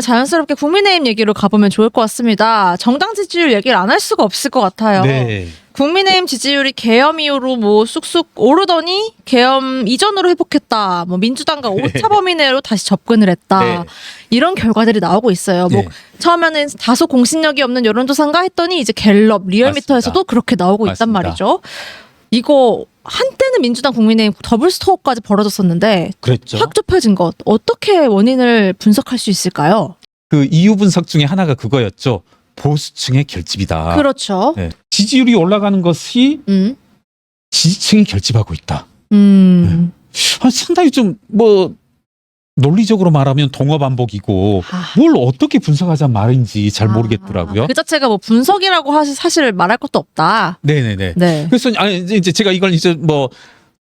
자연스럽게 국민의힘 얘기로 가보면 좋을 것 같습니다. 정당 지지율 얘기를 안 할 수가 없을 것 같아요. 네. 국민의힘 지지율이 계엄 이후로 뭐 쑥쑥 오르더니 계엄 이전으로 회복했다. 뭐 민주당과 오차 범위 내로 다시 접근을 했다. 네. 이런 결과들이 나오고 있어요. 뭐 네. 처음에는 다소 공신력이 없는 여론조사인가 했더니 이제 갤럽, 리얼미터에서도 맞습니다. 그렇게 나오고 있단 맞습니다. 말이죠. 이거 한때는 민주당 국민의힘 더블 스토어까지 벌어졌었는데 그랬죠. 확 좁혀진 것 어떻게 원인을 분석할 수 있을까요? 그 이유 분석 중에 하나가 그거였죠. 보수층의 결집이다. 그렇죠. 네. 지지율이 올라가는 것이 지지층이 결집하고 있다. 상당히 좀 뭐 논리적으로 말하면 동어 반복이고 뭘 어떻게 분석하자 말인지 잘 모르겠더라고요. 그 자체가 뭐 분석이라고 사실 말할 것도 없다. 네네네. 네. 그래서 아니 이제 제가 이걸 이제 뭐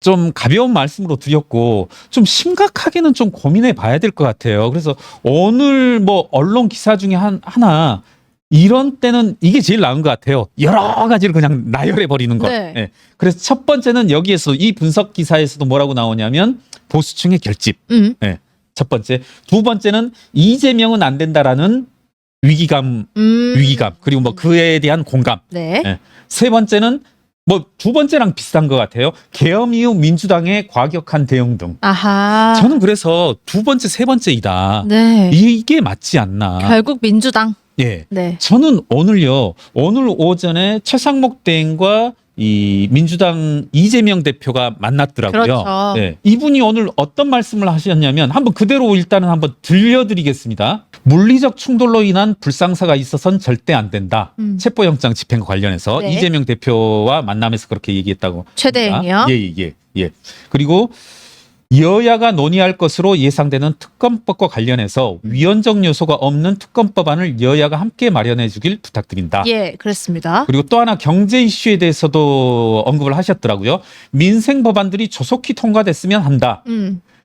좀 가벼운 말씀으로 드렸고 좀 심각하게는 좀 고민해 봐야 될 것 같아요. 그래서 오늘 뭐 언론 기사 중에 하나 이런 때는 이게 제일 나은 것 같아요. 여러 가지를 그냥 나열해 버리는 것. 네. 네. 그래서 첫 번째는 여기에서 이 분석 기사에서도 뭐라고 나오냐면 보수층의 결집. 네. 첫 번째. 두 번째는 이재명은 안 된다라는 위기감 그리고 뭐 그에 대한 공감. 네. 네. 세 번째는 뭐 두 번째랑 비슷한 것 같아요. 계엄 이후 민주당의 과격한 대응 등. 아하. 저는 그래서 두 번째, 세 번째이다. 네. 이게 맞지 않나. 결국 민주당. 예. 네. 저는 오늘 오전에 최상목 대행과 이 민주당 이재명 대표가 만났더라고요. 그렇죠. 예. 이분이 오늘 어떤 말씀을 하셨냐면 한번 그대로 일단은 한번 들려드리겠습니다. 물리적 충돌로 인한 불상사가 있어서는 절대 안 된다. 체포영장 집행과 관련해서 네. 이재명 대표와 만남에서 그렇게 얘기했다고. 최대행이요? 예. 그리고 여야가 논의할 것으로 예상되는 특검법과 관련해서 위헌적 요소가 없는 특검법안을 여야가 함께 마련해 주길 부탁드린다. 예, 그렇습니다. 그리고 또 하나 경제 이슈에 대해서도 언급을 하셨더라고요. 민생 법안들이 조속히 통과됐으면 한다.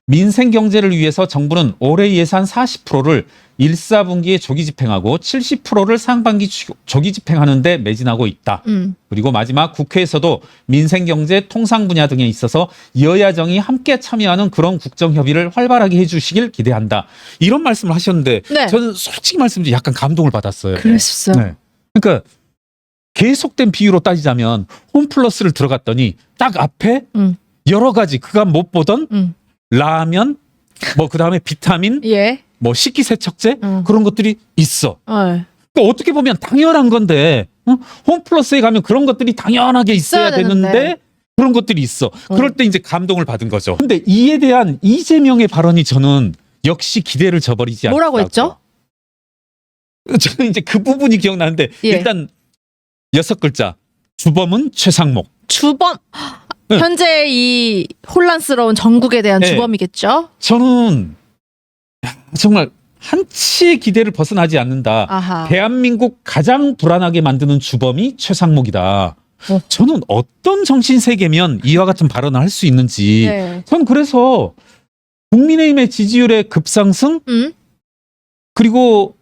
민생 경제를 위해서 정부는 올해 예산 40%를 1사분기에 조기 집행하고 70%를 상반기 조기 집행하는 데 매진하고 있다. 그리고 마지막 국회에서도 민생 경제 통상 분야 등에 있어서 여야정이 함께 참여하는 그런 국정협의를 활발하게 해주시길 기대한다. 이런 말씀을 하셨는데 네. 저는 솔직히 말씀드리면 약간 감동을 받았어요. 그랬었어요. 네. 그러니까 계속된 비유로 따지자면 홈플러스를 들어갔더니 딱 앞에 여러 가지 그간 못 보던 라면, 뭐 그다음에 비타민, 예. 뭐 식기세척제 그런 것들이 있어. 네. 그러니까 어떻게 보면 당연한 건데 홈플러스에 가면 그런 것들이 당연하게 있어야 되는데 그런 것들이 있어. 그럴 때 이제 감동을 받은 거죠. 근데 이에 대한 이재명의 발언이 저는 역시 기대를 저버리지 않더라고요. 뭐라고 했죠? 저는 이제 그 부분이 기억나는데 예. 일단 6글자. 주범은 최상목. 주범. 네. 현재 이 혼란스러운 전국에 대한 네. 주범이겠죠? 저는 정말 한치의 기대를 벗어나지 않는다. 아하. 대한민국 가장 불안하게 만드는 주범이 최상목이다. 저는 어떤 정신세계면 이와 같은 발언을 할 수 있는지. 네. 저는 그래서 국민의힘의 지지율의 급상승 그리고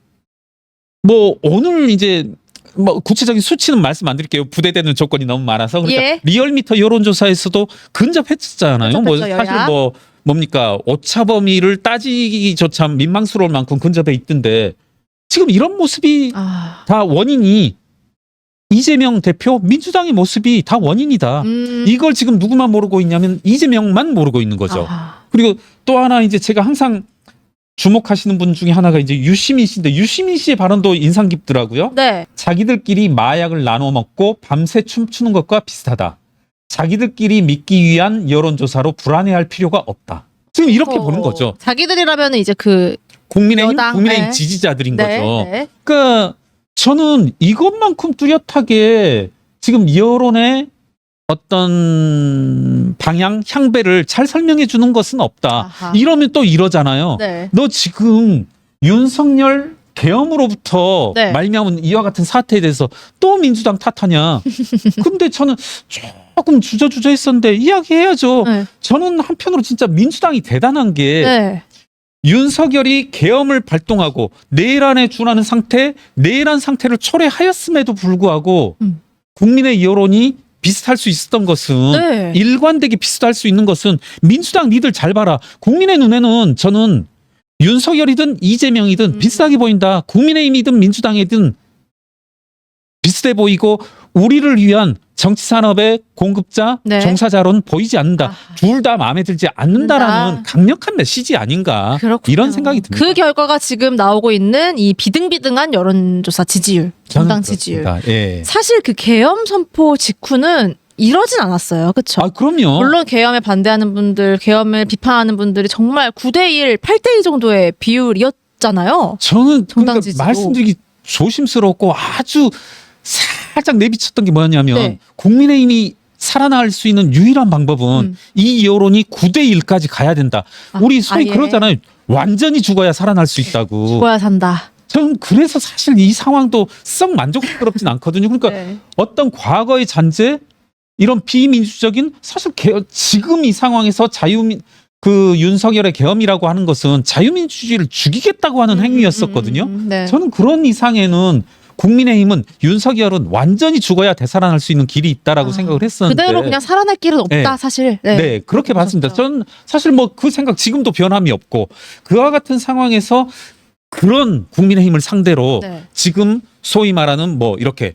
뭐 오늘 이제 뭐 구체적인 수치는 말씀 안 드릴게요. 부대되는 조건이 너무 많아서. 그러니까 예. 리얼미터 여론조사에서도 근접했었잖아요. 뭐 근접했죠, 사실 여야. 뭐 뭡니까 오차 범위를 따지기조차 민망스러울 만큼 근접해 있던데 지금 이런 모습이 다 원인이 이재명 대표 민주당의 모습이 다 원인이다. 이걸 지금 누구만 모르고 있냐면 이재명만 모르고 있는 거죠. 아하. 그리고 또 하나 이제 제가 항상 주목하시는 분 중에 하나가 이제 유시민 씨인데 유시민 씨의 발언도 인상 깊더라고요. 네. 자기들끼리 마약을 나눠 먹고 밤새 춤추는 것과 비슷하다. 자기들끼리 믿기 위한 여론조사로 불안해할 필요가 없다. 지금 이렇게 보는 거죠. 자기들이라면 이제 그 국민의힘 여당, 국민의힘 네. 지지자들인 네, 거죠. 네. 그러니까 저는 이것만큼 뚜렷하게 지금 여론의 어떤 방향, 향배를 잘 설명해 주는 것은 없다. 아하. 이러면 또 이러잖아요. 네. 너 지금 윤석열 계엄으로부터 네. 말미암은 이와 같은 사태에 대해서 또 민주당 탓하냐. 근데 저는 조금 주저주저했었는데 이야기해야죠. 네. 저는 한편으로 진짜 민주당이 대단한 게 네. 윤석열이 계엄을 발동하고 내란에 준하는 상태, 내란 상태를 초래하였음에도 불구하고 국민의 여론이 비슷할 수 있었던 것은 네. 일관되게 비슷할 수 있는 것은 민주당 니들 잘 봐라. 국민의 눈에는 저는 윤석열이든 이재명이든 비슷하게 보인다. 국민의힘이든 민주당이든 비슷해 보이고 우리를 위한 정치 산업의 공급자, 네. 종사자로는 보이지 않는다. 둘 다 마음에 들지 않는다라는 강력한 메시지 아닌가. 그렇군요. 이런 생각이 듭니다. 그 결과가 지금 나오고 있는 이 비등비등한 여론조사 지지율, 정당 지지율. 예. 사실 그 계엄 선포 직후는 이러진 않았어요. 그렇죠? 아, 그럼요. 물론 계엄에 반대하는 분들, 계엄을 비판하는 분들이 정말 9대1, 8대2 정도의 비율이었잖아요. 저는 정당 그러니까 지지도. 말씀드리기 조심스럽고 아주 살짝 내비쳤던 게 뭐냐면 네. 국민의힘이 살아날 수 있는 유일한 방법은 이 여론이 9대1까지 가야 된다. 우리 소위 아예. 그러잖아요. 완전히 죽어야 살아날 수 있다고. 죽어야 산다. 저는 그래서 사실 이 상황도 썩 만족스럽진 않거든요. 그러니까 네. 어떤 과거의 잔재 이런 비민주적인 사실 지금 이 상황에서 그 윤석열의 계엄이라고 하는 것은 자유민주주의를 죽이겠다고 하는 행위였었거든요. 네. 저는 그런 이상에는 국민의힘은 윤석열은 완전히 죽어야 되살아날 수 있는 길이 있다라고 생각을 했었는데 그대로 그냥 살아날 길은 없다 네. 사실. 네, 그렇게 봤습니다. 저는 사실 뭐 그 생각 지금도 변함이 없고 그와 같은 상황에서 그런 국민의힘을 상대로 네. 지금 소위 말하는 뭐 이렇게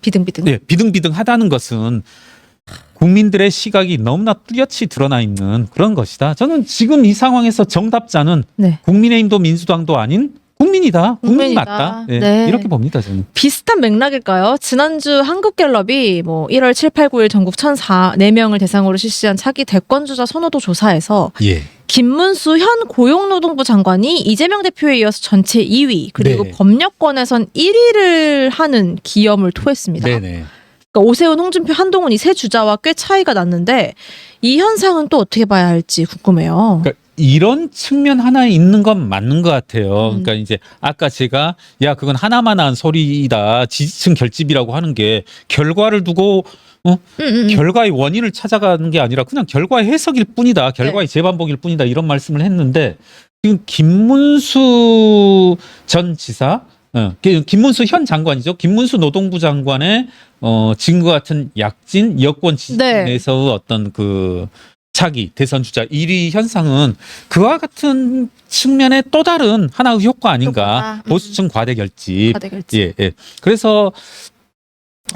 비등비등. 네, 비등비등하다는 것은 국민들의 시각이 너무나 뚜렷이 드러나 있는 그런 것이다. 저는 지금 이 상황에서 정답자는 네. 국민의힘도 민주당도 아닌 국민이다. 국민이 국민이다. 맞다. 네, 네. 이렇게 봅니다. 저는. 비슷한 맥락일까요? 지난주 한국갤럽이 뭐 1월 7, 8, 9일 전국 1,004명을 대상으로 실시한 차기 대권주자 선호도 조사에서 예. 김문수 현 고용노동부 장관이 이재명 대표에 이어서 전체 2위 그리고 네. 법률권에선 1위를 하는 기염을 토했습니다. 네네. 그러니까 오세훈, 홍준표, 한동훈 이 세 주자와 꽤 차이가 났는데 이 현상은 또 어떻게 봐야 할지 궁금해요. 그러니까 이런 측면 하나에 있는 건 맞는 것 같아요. 그러니까 이제 아까 제가 야 그건 하나만 한 소리다 지지층 결집이라고 하는 게 결과를 두고 결과의 원인을 찾아가는 게 아니라 그냥 결과의 해석일 뿐이다. 결과의 재반복일 뿐이다. 이런 말씀을 했는데 지금 김문수 전 지사, 김문수 현 장관이죠. 김문수 노동부 장관의 지금과 같은 약진 여권 지지에서 어떤 그 차기 대선 주자 1위 현상은 그와 같은 측면의 또 다른 하나의 효과 아닌가. 보수층 과대 결집. 예, 예. 그래서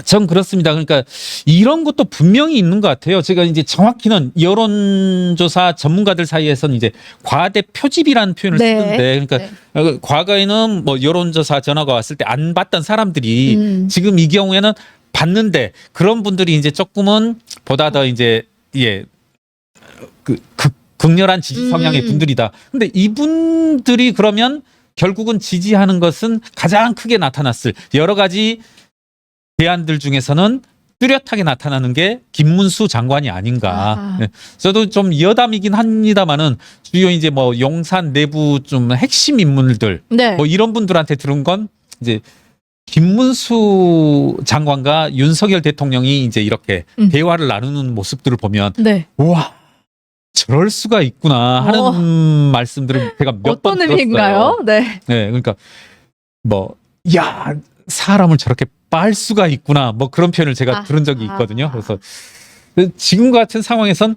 전 그렇습니다. 그러니까 이런 것도 분명히 있는 것 같아요. 제가 이제 정확히는 여론조사 전문가들 사이에서는 이제 과대 표집이라는 표현을 쓰는데, 그러니까 과거에는 뭐 여론조사 전화가 왔을 때 안 받던 사람들이 지금 이 경우에는 받는데 그런 분들이 이제 조금은 보다 더 이제 극렬한 지지 성향의 분들이다. 근데 이분들이 그러면 결국은 지지하는 것은 가장 크게 나타났을 여러 가지 대안들 중에서는 뚜렷하게 나타나는 게 김문수 장관이 아닌가. 네. 저도 좀 여담이긴 합니다만은 주요 이제 뭐 용산 내부 좀 핵심 인물들 뭐 이런 분들한테 들은 건 이제 김문수 장관과 윤석열 대통령이 이제 이렇게 대화를 나누는 모습들을 보면 우와 저럴 수가 있구나 하는 말씀들을 제가 몇 번 들었어요. 어떤 의미인가요? 네. 네, 그러니까 뭐 야 사람을 저렇게 빨 수가 있구나 뭐 그런 표현을 제가 들은 적이 있거든요. 그래서 지금 같은 상황에선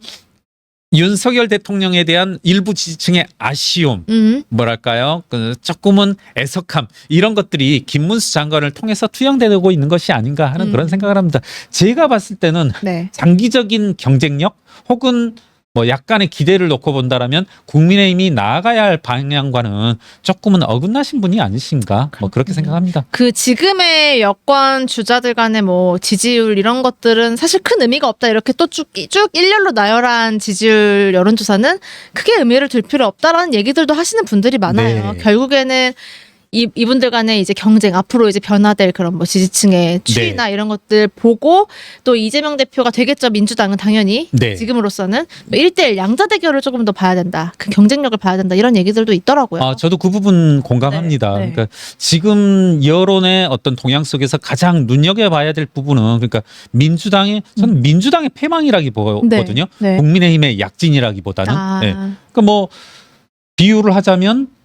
윤석열 대통령에 대한 일부 지지층의 아쉬움, 뭐랄까요? 조금은 애석함 이런 것들이 김문수 장관을 통해서 투영되고 있는 것이 아닌가 하는 그런 생각을 합니다. 제가 봤을 때는 장기적인 경쟁력 혹은 뭐 약간의 기대를 놓고 본다라면 국민의힘이 나아가야 할 방향과는 조금은 어긋나신 분이 아니신가 뭐 그렇게 생각합니다. 그 지금의 여권 주자들 간의 뭐 지지율 이런 것들은 사실 큰 의미가 없다 이렇게 또 쭉 일렬로 나열한 지지율 여론조사는 크게 의미를 둘 필요 없다라는 얘기들도 하시는 분들이 많아요. 결국에는 이분들 간의 이제 경쟁 앞으로 이제 변화될 그런 뭐 지지층의 추이나 이런 것들 보고 또 이재명 대표가 되겠죠. 민주당은 당연히 지금으로서는 1대1 양자 대결을 조금 더 봐야 된다. 그 경쟁력을 봐야 된다. 이런 얘기들도 있더라고요. 저도 그 부분 공감합니다. 그러니까 지금 여론의 어떤 동향 속에서 가장 눈여겨봐야 될 부분은 그러니까 저는 민주당의 패망이라기 보거든요. 국민의힘의 약진이라기보다는. 그러니까 뭐 비유를 하자면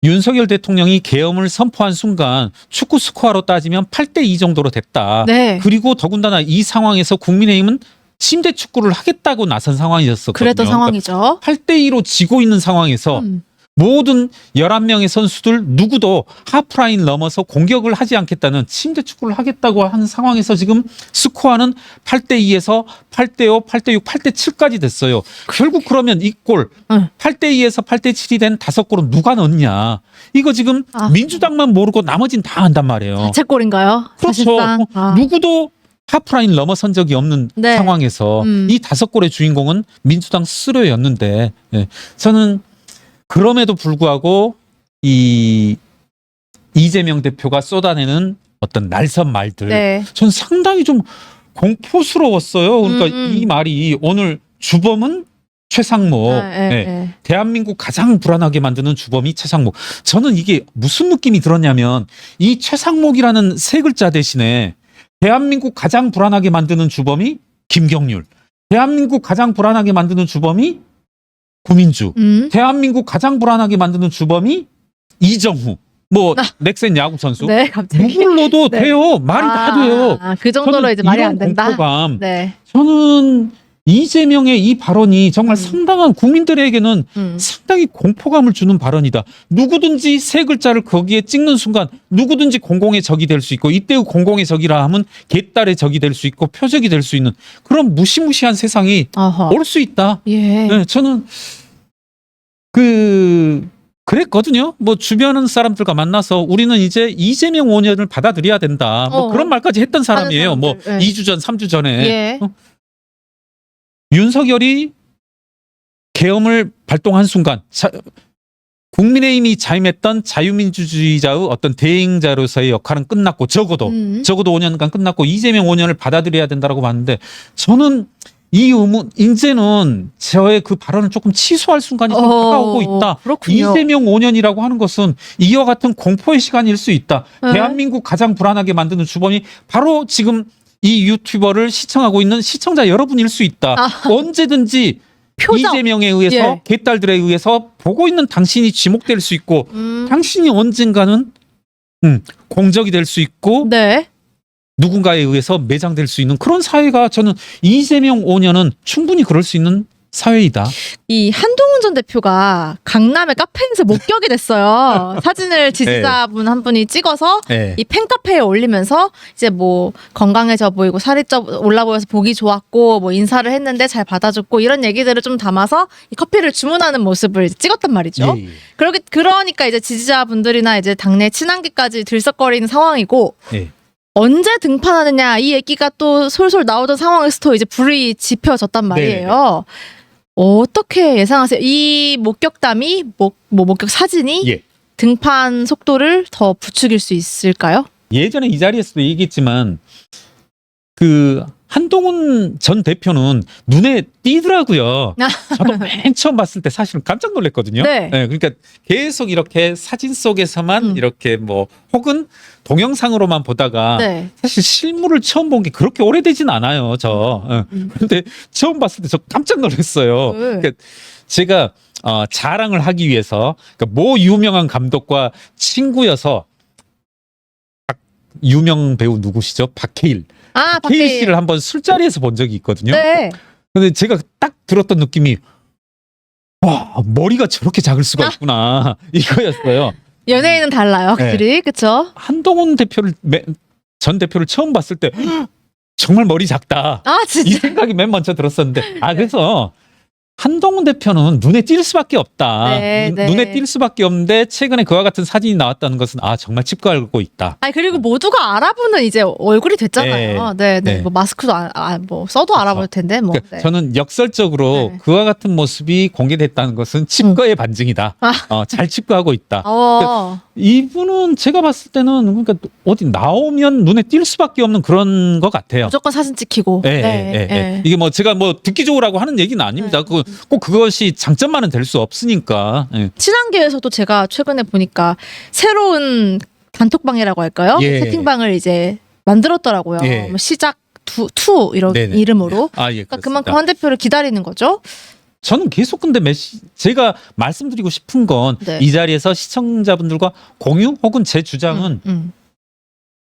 윤석열 대통령이 계엄을 선포한 순간 축구 스코어로 따지면 8대2 정도로 됐다. 그리고 더군다나 이 상황에서 국민의힘은 침대 축구를 하겠다고 나선 상황이었었거든요. 그랬던 상황이죠. 그러니까 8대2로 지고 있는 상황에서 모든 11명의 선수들 누구도 하프라인 넘어서 공격을 하지 않겠다는 침대 축구를 하겠다고 한 상황에서 지금 스코어는 8대2에서 8대5, 8대6, 8대7까지 됐어요. 결국 그러면 이 골 8대2에서 8대7이 된 5골은 누가 넣냐. 이거 지금 민주당만 모르고 나머진 다 한단 말이에요. 자책골인가요? 그렇죠. 사실상. 누구도 하프라인 넘어선 적이 없는 네. 상황에서 이 5골의 주인공은 민주당 스스로였는데 예. 저는 그럼에도 불구하고 이 이재명 대표가 쏟아내는 어떤 날선 말들 네. 전 상당히 좀 공포스러웠어요. 그러니까 이 말이 오늘 주범은 최상목, 네. 대한민국 가장 불안하게 만드는 주범이 최상목. 저는 이게 무슨 느낌이 들었냐면 이 최상목이라는 세 글자 대신에 대한민국 가장 불안하게 만드는 주범이 김경률, 대한민국 가장 불안하게 만드는 주범이 구민주, 대한민국 가장 불안하게 만드는 주범이 이정후, 뭐 넥센 야구 선수, 네, 갑자기. 누굴 넣어도 네. 돼요. 말이 다 돼요. 그 정도로 이제 말이 안 된다. 공포감. 네. 저는 이재명의 이 발언이 정말 상당한 국민들에게는 상당히 공포감을 주는 발언이다. 누구든지 세 글자를 거기에 찍는 순간 누구든지 공공의 적이 될 수 있고 이때의 공공의 적이라 하면 개딸의 적이 될 수 있고 표적이 될 수 있는 그런 무시무시한 세상이 올 수 있다. 예. 네, 저는 그랬거든요. 뭐 주변 사람들과 만나서 우리는 이제 이재명 5년을 받아들여야 된다. 뭐 그런 말까지 했던 사람이에요. 뭐 2주 전, 3주 전에. 예. 윤석열이 계엄을 발동한 순간 국민의힘이 자임했던 자유민주주의자의 어떤 대행자로서의 역할은 끝났고 적어도 5년간 끝났고 이재명 5년을 받아들여야 된다고 봤는데 저는 이 의문 이제는 저의 그 발언을 조금 취소할 순간이 좀 다가오고 있다. 그렇군요. 이재명 5년이라고 하는 것은 이와 같은 공포의 시간일 수 있다. 대한민국 가장 불안하게 만드는 주범이 바로 지금 이 유튜버를 시청하고 있는 시청자 여러분일 수 있다. 언제든지 표정. 이재명에 의해서 개딸들에 의해서 보고 있는 당신이 지목될 수 있고 당신이 언젠가는 공적이 될 수 있고 네. 누군가에 의해서 매장될 수 있는 그런 사회가 저는 이재명 5년은 충분히 그럴 수 있는 사회이다. 이 한동훈 전 대표가 강남의 카페에서 목격이 됐어요. 사진을 지지자분 한 분이 찍어서 이 팬카페에 올리면서 이제 뭐 건강해져 보이고 살이 쪄 올라 보여서 보기 좋았고 뭐 인사를 했는데 잘 받아줬고 이런 얘기들을 좀 담아서 이 커피를 주문하는 모습을 찍었단 말이죠. 그러니까 이제 지지자분들이나 이제 당내 친한계까지 들썩거리는 상황이고 언제 등판하느냐 이 얘기가 또 솔솔 나오던 상황에서 이제 불이 지펴졌단 말이에요. 어떻게 예상하세요? 이 목격담이 목격 사진이 등판 속도를 더 부추길 수 있을까요? 예전에 이 자리에서도 얘기했지만 그 한동훈 전 대표는 눈에 띄더라고요. 저도 맨 처음 봤을 때 사실은 깜짝 놀랐거든요. 그러니까 계속 이렇게 사진 속에서만 이렇게 뭐 혹은 동영상으로만 보다가 사실 실물을 처음 본 게 그렇게 오래되진 않아요. 그런데 처음 봤을 때 저 깜짝 놀랐어요. 그러니까 제가 자랑을 하기 위해서 그러니까 모 유명한 감독과 친구여서 유명 배우 누구시죠? 박해일. 박해일 씨를 한번 술자리에서 본 적이 있거든요. 근데 제가 딱 들었던 느낌이 와 머리가 저렇게 작을 수가 있구나 이거였어요. 연예인은 달라요, 확실히. 그렇죠? 한동훈 전 대표를 처음 봤을 때 정말 머리 작다. 진짜? 이 생각이 맨 먼저 들었었는데 그래서 한동훈 대표는 눈에 띌 수밖에 없다. 눈에 띌 수밖에 없는데 최근에 그와 같은 사진이 나왔다는 것은 정말 짚고 있다. 그리고 모두가 알아보는 이제 얼굴이 됐잖아요. 뭐 마스크도 뭐 써도 알아볼 텐데 뭐. 그러니까 저는 역설적으로 그와 같은 모습이 공개됐다는 것은 칩거의 반증이다. 잘 칩거하고 있다. 그러니까 이분은 제가 봤을 때는 그러니까 어디 나오면 눈에 띌 수밖에 없는 그런 것 같아요. 무조건 사진 찍히고. 이게 뭐 제가 뭐 듣기 좋으라고 하는 얘기는 아닙니다. 꼭 그것이 장점만은 될 수 없으니까. 친한계에서도 제가 최근에 보니까 새로운 단톡방이라고 할까요? 채팅방을 이제 만들었더라고요. 뭐 시작 투 이런 이름으로. 그러니까 그만큼 한 대표를 기다리는 거죠. 저는 계속 근데 제가 말씀드리고 싶은 건 이 자리에서 시청자분들과 공유 혹은 제 주장은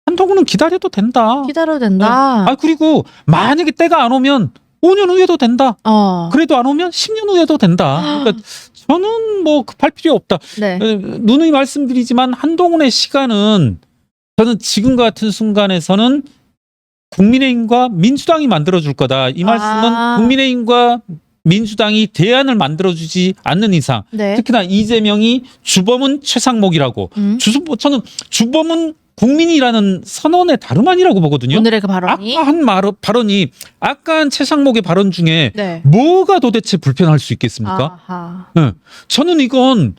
한동훈은 기다려도 된다. 기다려도 된다. 그리고 만약에 때가 안 오면 5년 후에도 된다. 어. 그래도 안 오면 10년 후에도 된다. 그러니까 저는 뭐 급할 필요 없다. 네. 누누이 말씀드리지만 한동훈의 시간은 저는 지금 같은 순간에서는 국민의힘과 민주당이 만들어줄 거다. 이 말씀은 국민의힘과 민주당이 대안을 만들어주지 않는 이상, 네. 특히나 이재명이 주범은 최상목이라고, 저는 주범은 국민이라는 선언의 다름 아니라고 보거든요. 오늘의 그 발언이. 아까 한 발언이, 아까 한 최상목의 발언 중에 네. 뭐가 도대체 불편할 수 있겠습니까? 아하. 네. 저는 이건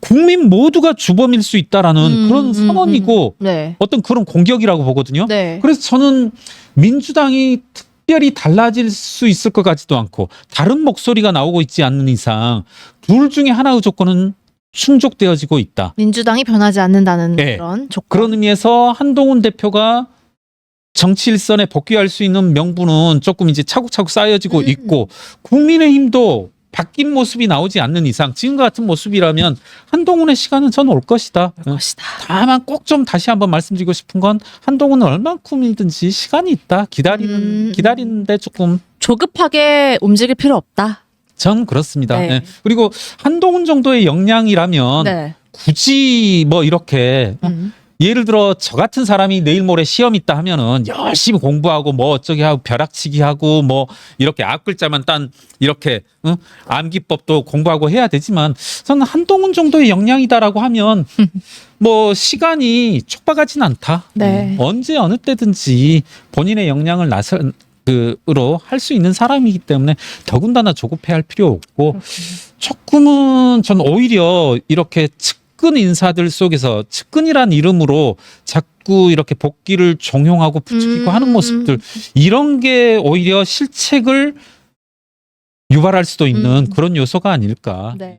국민 모두가 주범일 수 있다라는 그런 선언이고 네. 어떤 그런 공격이라고 보거든요. 네. 그래서 저는 민주당이 특별히 달라질 수 있을 것 같지도 않고 다른 목소리가 나오고 있지 않는 이상 둘 중에 하나의 조건은 충족되어지고 있다. 민주당이 변하지 않는다는 네. 그런 조건. 그런 의미에서 한동훈 대표가 정치 일선에 복귀할 수 있는 명분은 조금 이제 차곡차곡 쌓여지고 있고 국민의힘도 바뀐 모습이 나오지 않는 이상 지금과 같은 모습이라면 한동훈의 시간은 전 올 것이다. 것이다. 다만 꼭 좀 다시 한번 말씀드리고 싶은 건 한동훈은 얼만큼이든지 시간이 있다. 기다리는데 조금 조급하게 움직일 필요 없다. 전 그렇습니다. 네. 네. 그리고 한동훈 정도의 역량이라면 네. 굳이 뭐 이렇게 예를 들어 저 같은 사람이 내일 모레 시험 있다 하면은 열심히 공부하고 뭐 어쩌게 하고 벼락치기 하고 뭐 이렇게 앞글자만 딴 이렇게 암기법도 공부하고 해야 되지만 저는 한동훈 정도의 역량이다라고 하면 뭐 시간이 촉박하진 않다. 네. 언제 어느 때든지 본인의 역량을 으로 할 수 있는 사람이기 때문에 더군다나 조급해할 필요 없고 조금은 전 오히려 이렇게 측근 인사들 속에서 측근이란 이름으로 자꾸 이렇게 복귀를 종용하고 부추기고 하는 모습들 이런 게 오히려 실책을 유발할 수도 있는 그런 요소가 아닐까. 네.